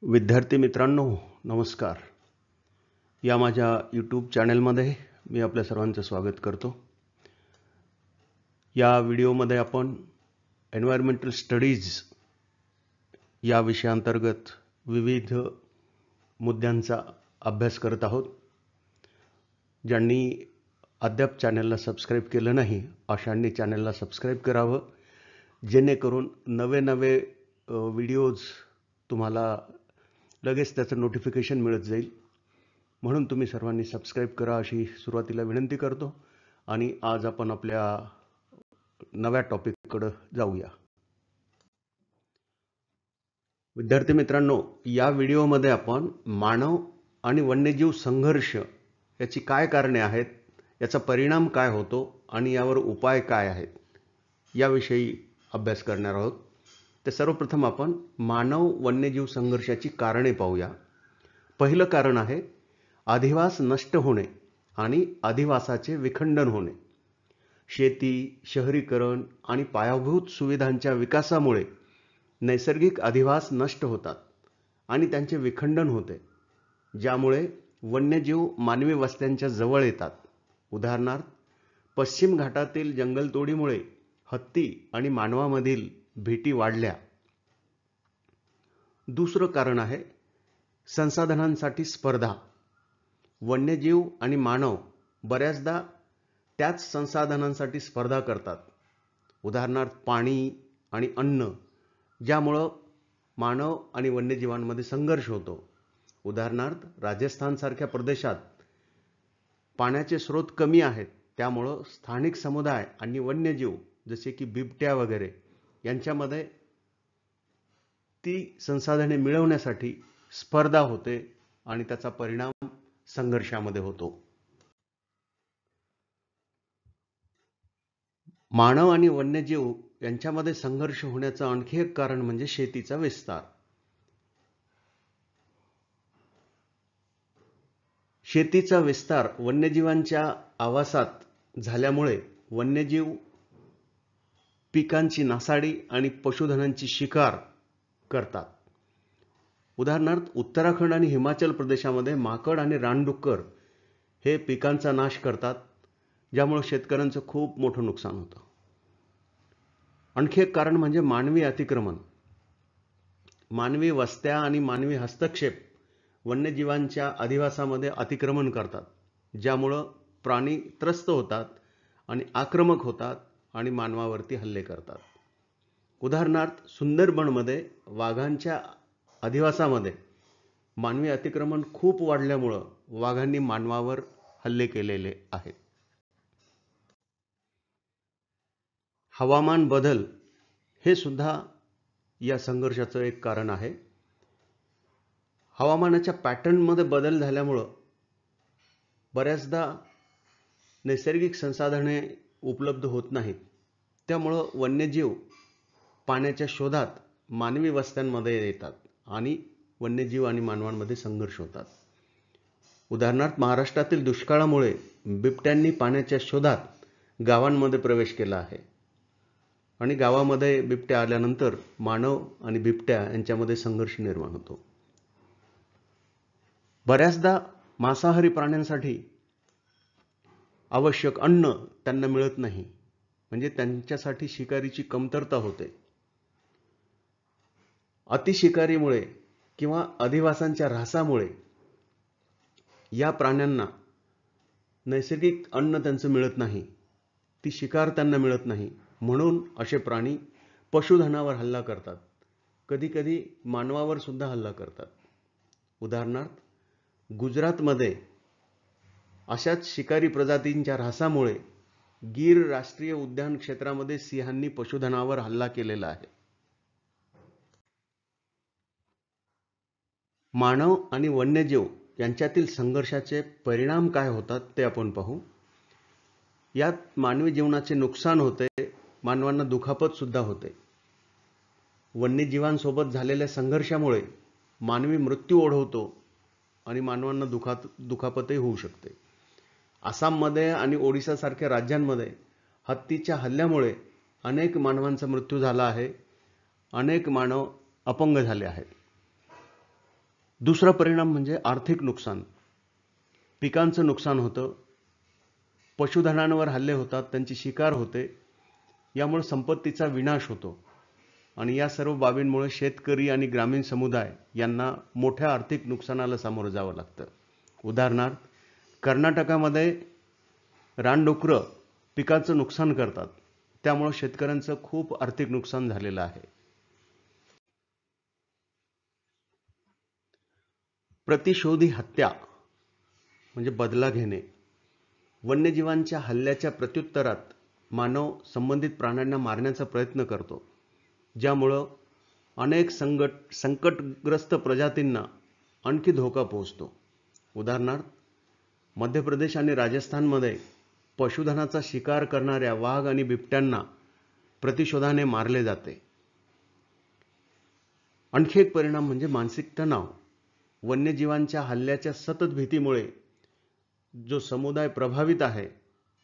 विद्यार्थी मित्रांनो, नमस्कार. या माझ्या यूट्यूब चॅनलमध्ये मी आपल्या सर्वांचं स्वागत करतो. या व्हिडिओमध्ये आपण एन्व्हायरमेंटल स्टडीज या विषयांतर्गत विविध मुद्द्यांचा अभ्यास करत आहोत. ज्यांनी अद्याप चॅनलला सबस्क्राईब केलं नाही अशांनी चॅनलला सबस्क्राईब करावं, जेणेकरून नवे व्हिडिओज तुम्हाला लगेच त्याचं नोटिफिकेशन मिळत जाईल. म्हणून तुम्ही सर्वांनी सबस्क्राईब करा अशी सुरुवातीला विनंती करतो. आणि आज आपण आपल्या नव्या टॉपिककडे जाऊया. विद्यार्थी मित्रांनो, या व्हिडिओमध्ये आपण मानव आणि वन्यजीव संघर्ष याची काय कारणे आहेत, याचा परिणाम काय होतो आणि यावर उपाय काय आहेत याविषयी अभ्यास करणार आहोत. तर सर्वप्रथम आपण मानव वन्यजीव संघर्षाची कारणे पाहूया. पहिलं कारण आहे अधिवास नष्ट होणे आणि अधिवासाचे विखंडन होणे. शेती, शहरीकरण आणि पायाभूत सुविधांच्या विकासामुळे नैसर्गिक अधिवास नष्ट होतात आणि त्यांचे विखंडन होते, ज्यामुळे वन्यजीव मानवी वस्त्यांच्या जवळ येतात. उदाहरणार्थ, पश्चिम घाटातील जंगलतोडीमुळे हत्ती आणि मानवामधील भेटी वाढल्या. दुसरं कारण आहे संसाधनांसाठी स्पर्धा. वन्यजीव आणि मानव बऱ्याचदा त्याच संसाधनांसाठी स्पर्धा करतात. उदाहरणार्थ, पाणी आणि अन्न, ज्यामुळं मानव आणि वन्यजीवांमध्ये संघर्ष होतो. उदाहरणार्थ, राजस्थानसारख्या प्रदेशात पाण्याचे स्रोत कमी आहेत, त्यामुळं स्थानिक समुदाय आणि वन्यजीव जसे की बिबट्या वगैरे यांच्यामध्ये ती संसाधने मिळवण्यासाठी स्पर्धा होते आणि त्याचा परिणाम संघर्षामध्ये होतो. मानव आणि वन्यजीव यांच्यामध्ये संघर्ष होण्याचं आणखी एक कारण म्हणजे शेतीचा विस्तार. शेतीचा विस्तार वन्यजीवांच्या आवासात झाल्यामुळे वन्यजीव पिकांची नासाडी आणि पशुधनांची शिकार करतात. उदाहरणार्थ, उत्तराखंड आणि हिमाचल प्रदेशामध्ये माकड आणि रानडुक्कर हे पिकांचा नाश करतात, ज्यामुळे शेतकऱ्यांचं खूप मोठं नुकसान होतं. आणखी एक कारण म्हणजे मानवी अतिक्रमण. मानवी वस्त्या आणि मानवी हस्तक्षेप वन्यजीवांच्या अधिवासामध्ये अतिक्रमण करतात, ज्यामुळं प्राणी त्रस्त होतात आणि आक्रमक होतात आणि मानवावरती हल्ले करतात. उदाहरणार्थ, सुंदरबनमध्ये वाघांच्या अधिवासामध्ये मानवी अतिक्रमण खूप वाढल्यामुळं वाघांनी मानवावर हल्ले केलेले आहेत. हवामान बदल हे सुद्धा या संघर्षाचं एक कारण आहे. हवामानाच्या पॅटर्नमध्ये बदल झाल्यामुळं बऱ्याचदा नैसर्गिक संसाधने उपलब्ध होत नाहीत, त्यामुळं वन्यजीव पाण्याच्या शोधात मानवी वस्त्यांमध्ये येतात आणि वन्यजीव आणि मानवांमध्ये संघर्ष होतात. उदाहरणार्थ, महाराष्ट्रातील दुष्काळामुळे बिबट्यांनी पाण्याच्या शोधात गावांमध्ये प्रवेश केला आहे आणि गावामध्ये बिबट्या आल्यानंतर मानव आणि बिबट्या यांच्यामध्ये संघर्ष निर्माण होतो. बऱ्याचदा मांसाहारी प्राण्यांसाठी आवश्यक अन्न त्यांना मिळत नाही, म्हणजे त्यांच्यासाठी शिकारीची कमतरता होते. अतिशिकारीमुळे किंवा अधिवासांच्या ऱ्हासामुळे या प्राण्यांना नैसर्गिक अन्न त्यांचं मिळत नाही, ती शिकार त्यांना मिळत नाही, म्हणून असे प्राणी पशुधनावर हल्ला करतात, कधीकधी मानवावर सुद्धा हल्ला करतात. उदाहरणार्थ, गुजरातमध्ये अशाच शिकारी प्रजातींच्या ऱ्हासामुळे गीर राष्ट्रीय उद्यान क्षेत्रामध्ये सिंहांनी पशुधनावर हल्ला केलेला आहे. मानव आणि वन्यजीव यांच्यातील संघर्षाचे परिणाम काय होतात ते आपण पाहू. यात मानवी जीवनाचे नुकसान होते, मानवांना दुखापत सुद्धा होते. वन्यजीवांसोबत झालेल्या संघर्षामुळे मानवी मृत्यू ओढवतो आणि मानवांना दुखापतही होऊ शकते. आसाममध्ये आणि ओडिसासारख्या राज्यांमध्ये हत्तीच्या हल्ल्यामुळे अनेक मानवांचा मृत्यू झाला आहे, अनेक मानव अपंग झाले आहेत. दुसरा परिणाम म्हणजे आर्थिक नुकसान. पिकांचं नुकसान होतं, पशुधनांवर हल्ले होतात, त्यांची शिकार होते, यामुळे संपत्तीचा विनाश होतो आणि या सर्व बाबींमुळे शेतकरी आणि ग्रामीण समुदाय यांना मोठ्या आर्थिक नुकसानाला सामोरं जावं लागतं. उदाहरणार्थ, कर्नाटकामध्ये रानडुकरं पिकाचं नुकसान करतात, त्यामुळे शेतकऱ्यांचं खूप आर्थिक नुकसान झालेलं आहे. प्रतिशोधी हत्या म्हणजे बदला घेणे. वन्यजीवांच्या हल्ल्याच्या प्रत्युत्तरात मानव संबंधित प्राण्यांना मारण्याचा प्रयत्न करतो, ज्यामुळं अनेक संकटग्रस्त प्रजातींना आणखी धोका पोहोचतो. उदाहरणार्थ, मध्य प्रदेश आणि राजस्थानमध्ये पशुधनाचा शिकार करणाऱ्या वाघ आणि बिबट्यांना प्रतिशोधाने मारले जाते. आणखी एक परिणाम म्हणजे मानसिक तणाव. वन्यजीवांच्या हल्ल्याच्या सतत भीतीमुळे जो समुदाय प्रभावित आहे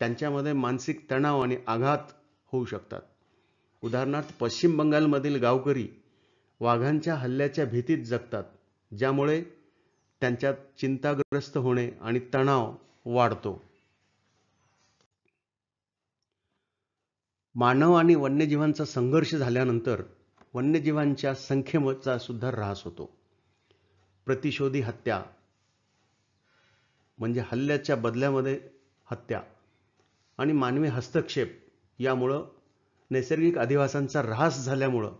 त्यांच्यामध्ये मानसिक तणाव आणि आघात होऊ शकतात. उदाहरणार्थ, पश्चिम बंगालमधील गावकरी वाघांच्या हल्ल्याच्या भीतीत जगतात, ज्यामुळे त्यांच्यात चिंताग्रस्त होणे आणि तणाव वाढतो. मानव आणि वन्यजीवांचा संघर्ष झाल्यानंतर वन्यजीवांच्या संख्येचा सुद्धा ऱ्हास होतो. प्रतिशोधी हत्या म्हणजे हल्ल्याच्या बदल्यामध्ये हत्या आणि मानवी हस्तक्षेप यामुळं नैसर्गिक अधिवासांचा ऱ्हास झाल्यामुळं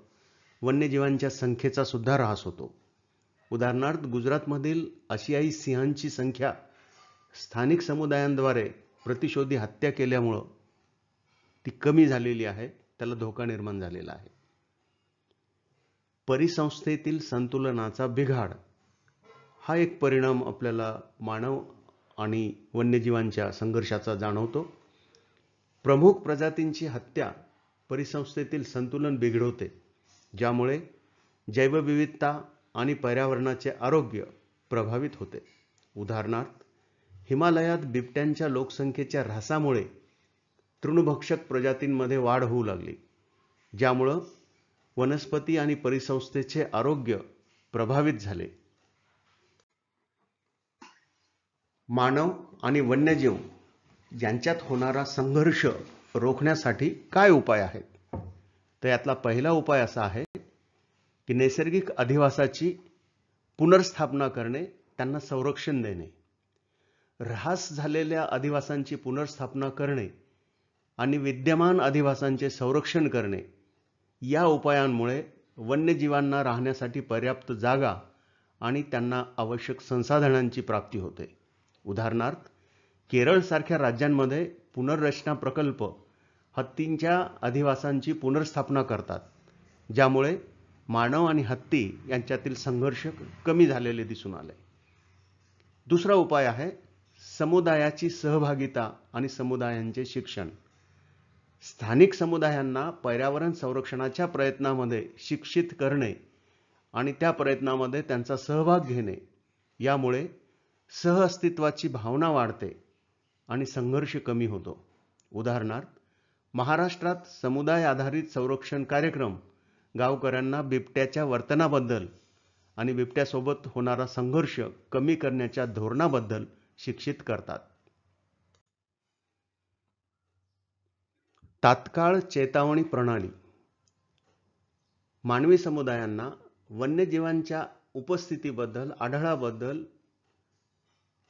वन्यजीवांच्या संख्येचा सुद्धा ऱ्हास होतो. उदाहरणार्थ, गुजरातमधील आशियाई सिंहांची संख्या स्थानिक समुदायांद्वारे प्रतिशोधी हत्या केल्यामुळं ती कमी झालेली आहे, त्याला धोका निर्माण झालेला आहे. परिसंस्थेतील संतुलनाचा बिघाड हा एक परिणाम आपल्याला मानव आणि वन्यजीवांच्या संघर्षाचा जाणवतो. प्रमुख प्रजातींची हत्या परिसंस्थेतील संतुलन बिघडवते, ज्यामुळे जैवविविधता आणि पर्यावरणाचे आरोग्य प्रभावित होते. उदाहरणार्थ, हिमालयात बिबट्यांच्या लोकसंख्येच्या ऱ्हासामुळे तृणभक्षक प्रजातींमध्ये वाढ होऊ लागली, ज्यामुळे वनस्पती आणि परिसंस्थेचे आरोग्य प्रभावित झाले. मानव आणि वन्यजीव यांच्यात होणारा संघर्ष रोखण्यासाठी काय उपाय आहेत? तर यातला पहिला उपाय असा आहे की नैसर्गिक अधिवासाची पुनर्स्थापना करणे, त्यांना संरक्षण देणे. ऱ्हास झालेल्या अधिवासांची पुनर्स्थापना करणे आणि विद्यमान अधिवासांचे संरक्षण करणे, या उपायांमुळे वन्यजीवांना राहण्यासाठी पर्याप्त जागा आणि त्यांना आवश्यक संसाधनांची प्राप्ती होते. उदाहरणार्थ, केरळसारख्या राज्यांमध्ये पुनर्रचना प्रकल्प हत्तींच्या अधिवासांची पुनर्स्थापना करतात, ज्यामुळे मानव आणि हत्ती यांच्यातील संघर्ष कमी झालेले दिसून आले. दुसरा उपाय आहे समुदायाची सहभागिता आणि समुदायांचे शिक्षण. स्थानिक समुदायांना पर्यावरण संरक्षणाच्या प्रयत्नामध्ये शिक्षित करणे आणि त्या प्रयत्नामध्ये त्यांचा सहभाग घेणे, यामुळे सहअस्तित्वाची भावना वाढते आणि संघर्ष कमी होतो. उदाहरणार्थ, महाराष्ट्रात समुदाय आधारित संरक्षण कार्यक्रम गावकऱ्यांना बिबट्याच्या वर्तनाबद्दल आणि बिबट्यासोबत होणारा संघर्ष कमी करण्याच्या धोरणाबद्दल शिक्षित करतात. तात्काळ चेतावणी प्रणाली. मानवी समुदायांना वन्यजीवांच्या उपस्थितीबद्दल, आढळाबद्दल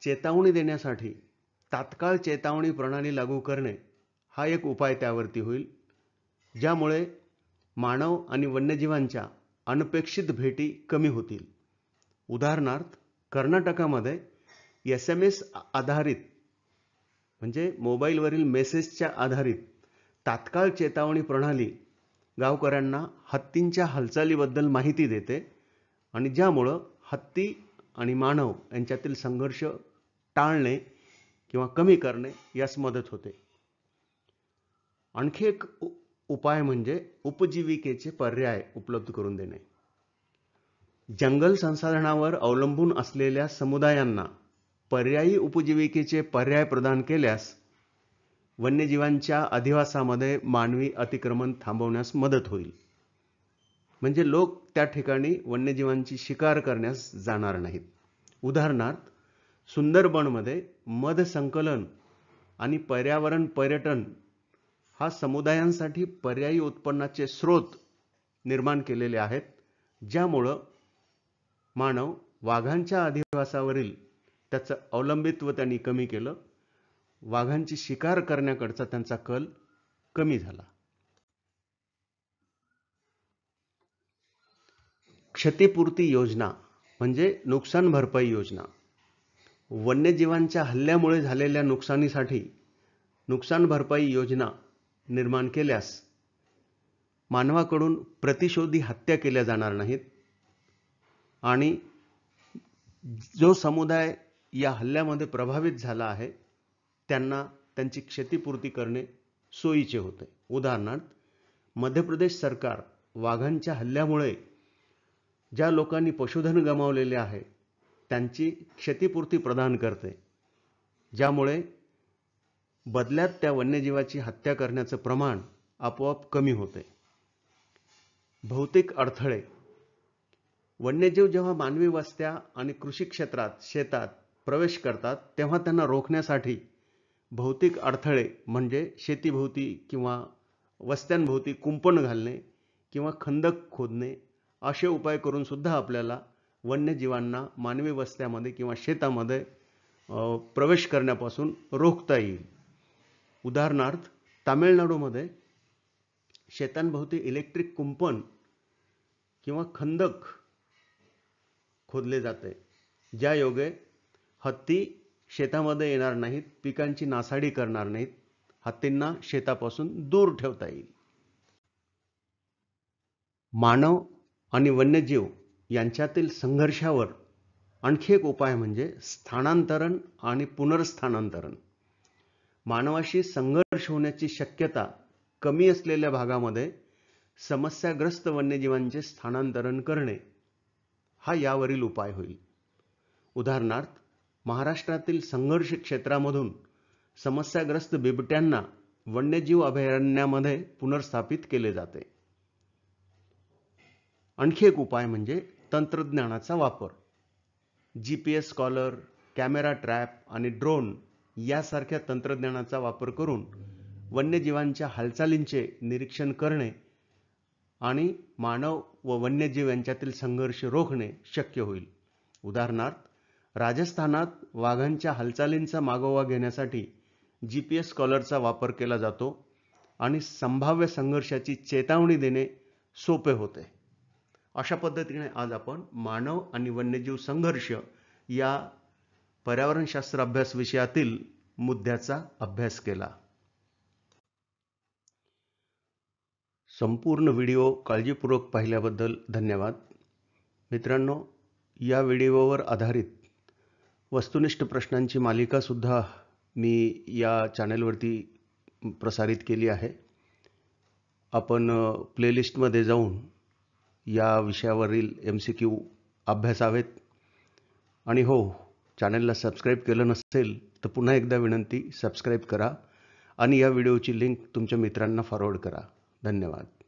चेतावणी देण्यासाठी तात्काळ चेतावणी प्रणाली लागू करणे हा एक उपाय त्यावरती होईल, ज्यामुळे मानव आणि वन्यजीवांच्या अनपेक्षित भेटी कमी होतील. उदाहरणार्थ, कर्नाटकामध्ये SMS आधारित म्हणजे मोबाईलवरील मेसेजच्या आधारित तात्काळ चेतावणी प्रणाली गावकऱ्यांना हत्तींच्या हालचालीबद्दल माहिती देते आणि ज्यामुळं हत्ती आणि मानव यांच्यातील संघर्ष टाळणे किंवा कमी करणे यास मदत होते. आणखी एक उपाय म्हणजे उपजीविकेचे पर्याय उपलब्ध करून देणे. जंगल संसाधनावर अवलंबून असलेल्या समुदायांना पर्यायी उपजीविकेचे पर्याय प्रदान केल्यास वन्यजीवांच्या अधिवासामध्ये मानवी अतिक्रमण थांबवण्यास मदत होईल. म्हणजे लोक त्या ठिकाणी वन्यजीवांची शिकार करण्यास जाणार नाहीत. उदाहरणार्थ, सुंदरबनमध्ये मध संकलन आणि पर्यावरण पर्यटन हा समुदायांसाठी पर्यायी उत्पन्नाचे स्रोत निर्माण केलेले आहेत, ज्यामुळं मानव वाघांच्या अधिवासावरील त्याचं अवलंबित्व त्यांनी कमी केलं. वाघांची शिकार करण्याकडचा त्यांचा कल कमी झाला. क्षतिपूर्ती योजना म्हणजे नुकसान भरपाई योजना. वन्यजीवांच्या हल्ल्यामुळे झालेल्या नुकसानीसाठी नुकसान भरपाई योजना निर्माण केल्यास मानवाकडून प्रतिशोधी हत्या केल्या जाणार नाहीत आणि जो समुदाय या हल्ल्यामध्ये प्रभावित झाला आहे त्यांना त्यांची क्षतिपूर्ती करणे सोयीचे होते. उदाहरणार्थ, मध्य प्रदेश सरकार वाघांच्या हल्ल्यामुळे ज्या लोकांनी पशुधन गमावलेले आहे त्यांची क्षतिपूर्ती प्रदान करते, ज्यामुळे बदल्यात त्या वन्यजीवाची हत्या करण्याचं प्रमाण आपोआप कमी होते. भौतिक अडथळे. वन्यजीव जेव्हा मानवी वस्त्या आणि कृषी क्षेत्रात शेतात प्रवेश करतात तेव्हा त्यांना रोखण्यासाठी भौतिक अडथळे म्हणजे शेतीभोवती किंवा वस्त्यांभोवती कुंपण घालणे किंवा खंदक खोदणे असे उपाय करून सुद्धा आपल्याला वन्यजीवांना मानवी वस्त्यामध्ये किंवा शेतामध्ये प्रवेश करण्यापासून रोखता येईल. उदाहरणार्थ, तामिळनाडूमध्ये शेतांभोवती इलेक्ट्रिक कुंपण किंवा खंदक खोदले जाते, ज्यायोगे हत्ती शेतामध्ये येणार नाहीत, पिकांची नासाडी करणार नाहीत, हत्तींना शेतापासून दूर ठेवता येईल. मानव आणि वन्यजीव यांच्यातील संघर्षावर आणखी एक उपाय म्हणजे स्थानांतरण आणि पुनर्स्थानांतरण. मानवाशी संघर्ष होण्याची शक्यता कमी असलेल्या भागामध्ये समस्याग्रस्त वन्यजीवांचे स्थानांतरण करणे हा यावरील उपाय होईल. उदाहरणार्थ, महाराष्ट्रातील संघर्ष क्षेत्रामधून समस्याग्रस्त बिबट्यांना वन्यजीव अभयारण्यामध्ये पुनर्स्थापित केले जाते. आणखी एक उपाय म्हणजे तंत्रज्ञानाचा वापर. GPS कॉलर, कॅमेरा ट्रॅप आणि ड्रोन यासारख्या तंत्रज्ञानाचा वापर करून वन्यजीवांच्या हालचालींचे निरीक्षण करणे आणि मानव व वन्यजीव यांच्यातील संघर्ष रोखणे शक्य होईल. उदाहरणार्थ, राजस्थानात वाघांच्या हालचालींचा मागोवा घेण्यासाठी GPS कॉलरचा वापर केला जातो आणि संभाव्य संघर्षाची चेतावणी देणे सोपे होते. अशा पद्धतीने आज आपण मानव आणि वन्यजीव संघर्ष या पर्यावरणशास्त्र अभ्यास विषयातील मुद्द्याचा अभ्यास केला. संपूर्ण व्हिडिओ काळजीपूर्वक पाहिल्याबद्दल धन्यवाद. मित्रांनो, या व्हिडिओवर आधारित वस्तुनिष्ठ प्रश्नांची मालिका सुद्धा मी या चॅनलवरती प्रसारित केली आहे. आपण प्लेलिस्टमध्ये जाऊन या विषयावरील MCQ अभ्यासावेत. आणि हो, चॅनलला सबस्क्राईब केलं नसेल तर पुन्हा एकदा विनंती, सबस्क्राईब करा आणि या व्हिडिओची लिंक तुमच्या मित्रांना फॉरवर्ड करा. धन्यवाद.